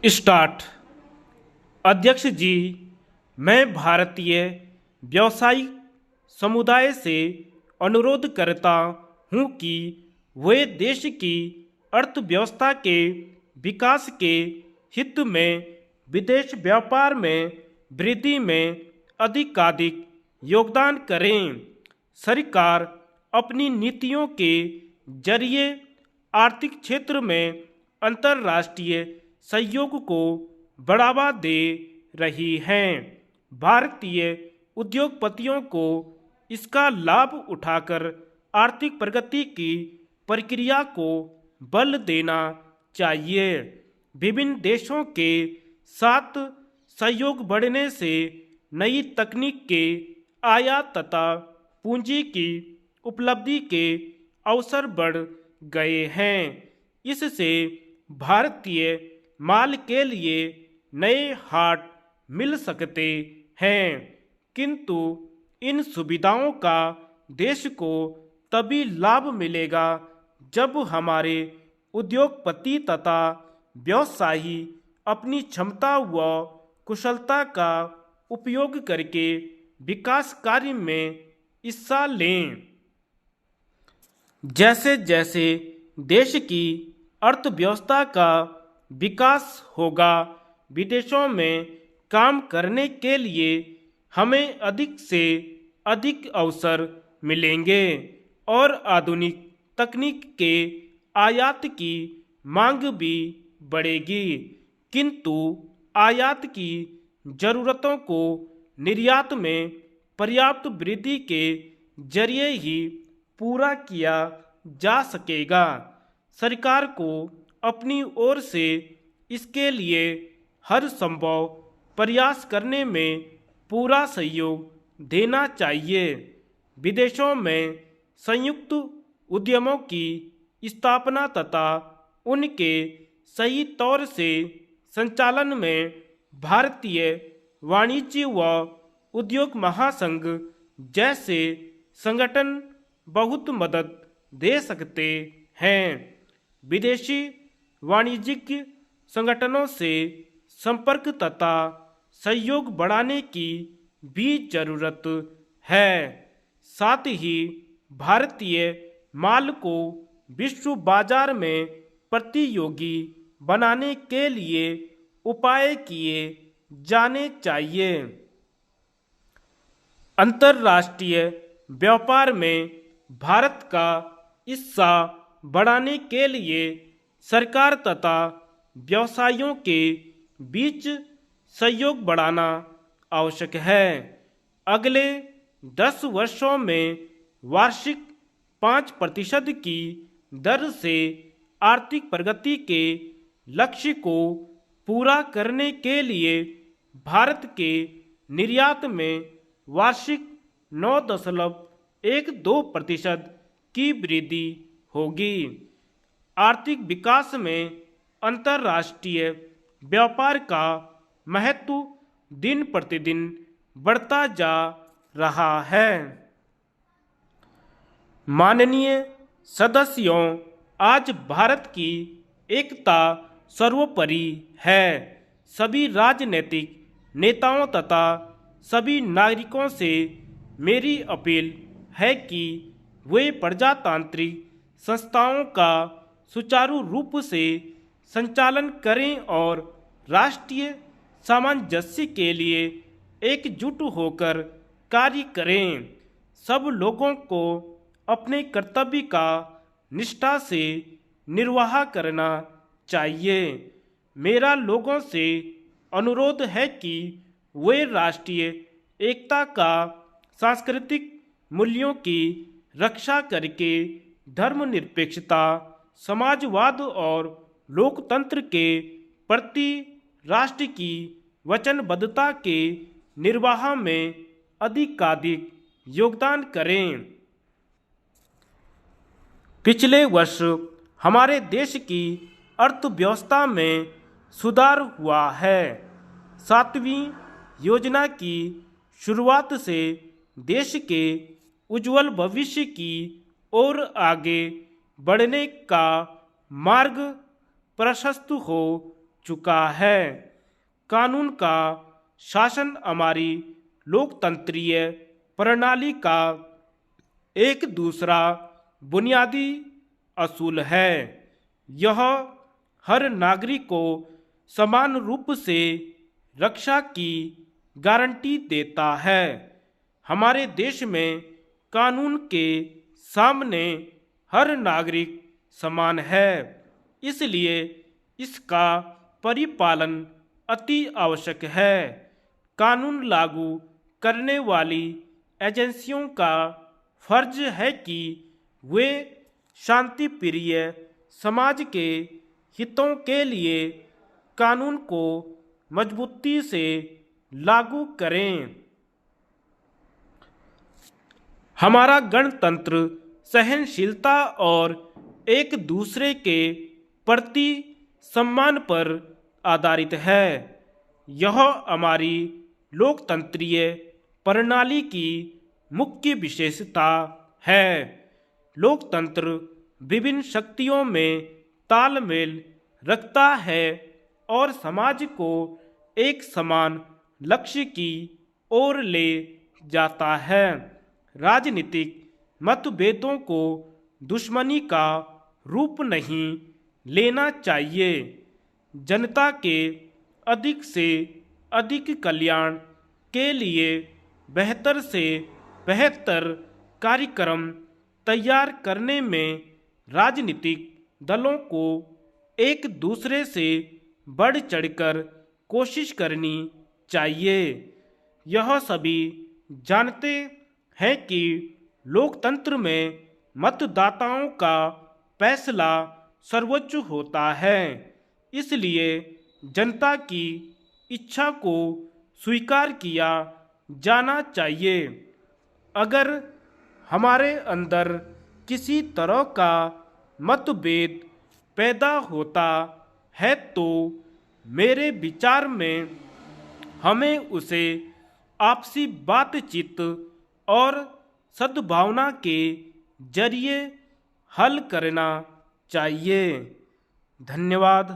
Start. अध्यक्ष जी, मैं भारतीय व्यावसायिक समुदाय से अनुरोध करता हूं कि वे देश की अर्थव्यवस्था के विकास के हित में विदेश व्यापार में वृद्धि में अधिकाधिक योगदान करें। सरकार अपनी नीतियों के जरिए आर्थिक क्षेत्र में अंतर्राष्ट्रीय सहयोग को बढ़ावा दे रही है। भारतीय उद्योगपतियों को इसका लाभ उठाकर आर्थिक प्रगति की प्रक्रिया को बल देना चाहिए। विभिन्न देशों के साथ सहयोग बढ़ने से नई तकनीक के आयात तथा पूंजी की उपलब्धि के अवसर बढ़ गए हैं। इससे भारतीय माल के लिए नए हाट मिल सकते हैं, किंतु इन सुविधाओं का देश को तभी लाभ मिलेगा जब हमारे उद्योगपति तथा व्यवसायी अपनी क्षमता व कुशलता का उपयोग करके विकास कार्य में हिस्सा लें। जैसे जैसे देश की अर्थव्यवस्था का विकास होगा, विदेशों में काम करने के लिए हमें अधिक से अधिक अवसर मिलेंगे और आधुनिक तकनीक के आयात की मांग भी बढ़ेगी। किंतु आयात की ज़रूरतों को निर्यात में पर्याप्त वृद्धि के जरिए ही पूरा किया जा सकेगा। सरकार को अपनी ओर से इसके लिए हर संभव प्रयास करने में पूरा सहयोग देना चाहिए। विदेशों में संयुक्त उद्यमों की स्थापना तथा उनके सही तौर से संचालन में भारतीय वाणिज्य व उद्योग महासंघ जैसे संगठन बहुत मदद दे सकते हैं। विदेशी वाणिज्यिक संगठनों से संपर्क तथा सहयोग बढ़ाने की भी जरूरत है। साथ ही भारतीय माल को विश्व बाजार में प्रतियोगी बनाने के लिए उपाय किए जाने चाहिए। अंतर्राष्ट्रीय व्यापार में भारत का हिस्सा बढ़ाने के लिए सरकार तथा व्यवसायियों के बीच सहयोग बढ़ाना आवश्यक है। अगले 10 वर्षों में वार्षिक 5% की दर से आर्थिक प्रगति के लक्ष्य को पूरा करने के लिए भारत के निर्यात में वार्षिक 9.12% की वृद्धि होगी। आर्थिक विकास में अंतर्राष्ट्रीय व्यापार का महत्व दिन प्रतिदिन बढ़ता जा रहा है। माननीय सदस्यों, आज भारत की एकता सर्वोपरि है। सभी राजनीतिक नेताओं तथा सभी नागरिकों से मेरी अपील है कि वे प्रजातांत्रिक संस्थाओं का सुचारू रूप से संचालन करें और राष्ट्रीय सामंजस्य के लिए एकजुट होकर कार्य करें। सब लोगों को अपने कर्तव्य का निष्ठा से निर्वाह करना चाहिए। मेरा लोगों से अनुरोध है कि वे राष्ट्रीय एकता का सांस्कृतिक मूल्यों की रक्षा करके धर्मनिरपेक्षता, समाजवाद और लोकतंत्र के प्रति राष्ट्र की वचनबद्धता के निर्वाह में अधिकाधिक योगदान करें। पिछले वर्ष हमारे देश की अर्थव्यवस्था में सुधार हुआ है। 7वीं योजना की शुरुआत से देश के उज्जवल भविष्य की ओर आगे बढ़ने का मार्ग प्रशस्त हो चुका है। कानून का शासन हमारी लोकतंत्रीय प्रणाली का एक दूसरा बुनियादी असूल है। यह हर नागरिक को समान रूप से रक्षा की गारंटी देता है। हमारे देश में कानून के सामने हर नागरिक समान है, इसलिए इसका परिपालन अति आवश्यक है। कानून लागू करने वाली एजेंसियों का फर्ज है कि वे शांतिप्रिय समाज के हितों के लिए कानून को मजबूती से लागू करें। हमारा गणतंत्र सहनशीलता और एक दूसरे के प्रति सम्मान पर आधारित है। यह हमारी लोकतंत्रीय प्रणाली की मुख्य विशेषता है। लोकतंत्र विभिन्न शक्तियों में तालमेल रखता है और समाज को एक समान लक्ष्य की ओर ले जाता है। राजनीतिक मतभेदों को दुश्मनी का रूप नहीं लेना चाहिए। जनता के अधिक से अधिक कल्याण के लिए बेहतर से बेहतर कार्यक्रम तैयार करने में राजनीतिक दलों को एक दूसरे से बढ़ चढ़कर कोशिश करनी चाहिए। यह सभी जानते हैं कि लोकतंत्र में मतदाताओं का फैसला सर्वोच्च होता है, इसलिए जनता की इच्छा को स्वीकार किया जाना चाहिए। अगर हमारे अंदर किसी तरह का मतभेद पैदा होता है तो मेरे विचार में हमें उसे आपसी बातचीत और सद्भावना के जरिए हल करना चाहिए। धन्यवाद।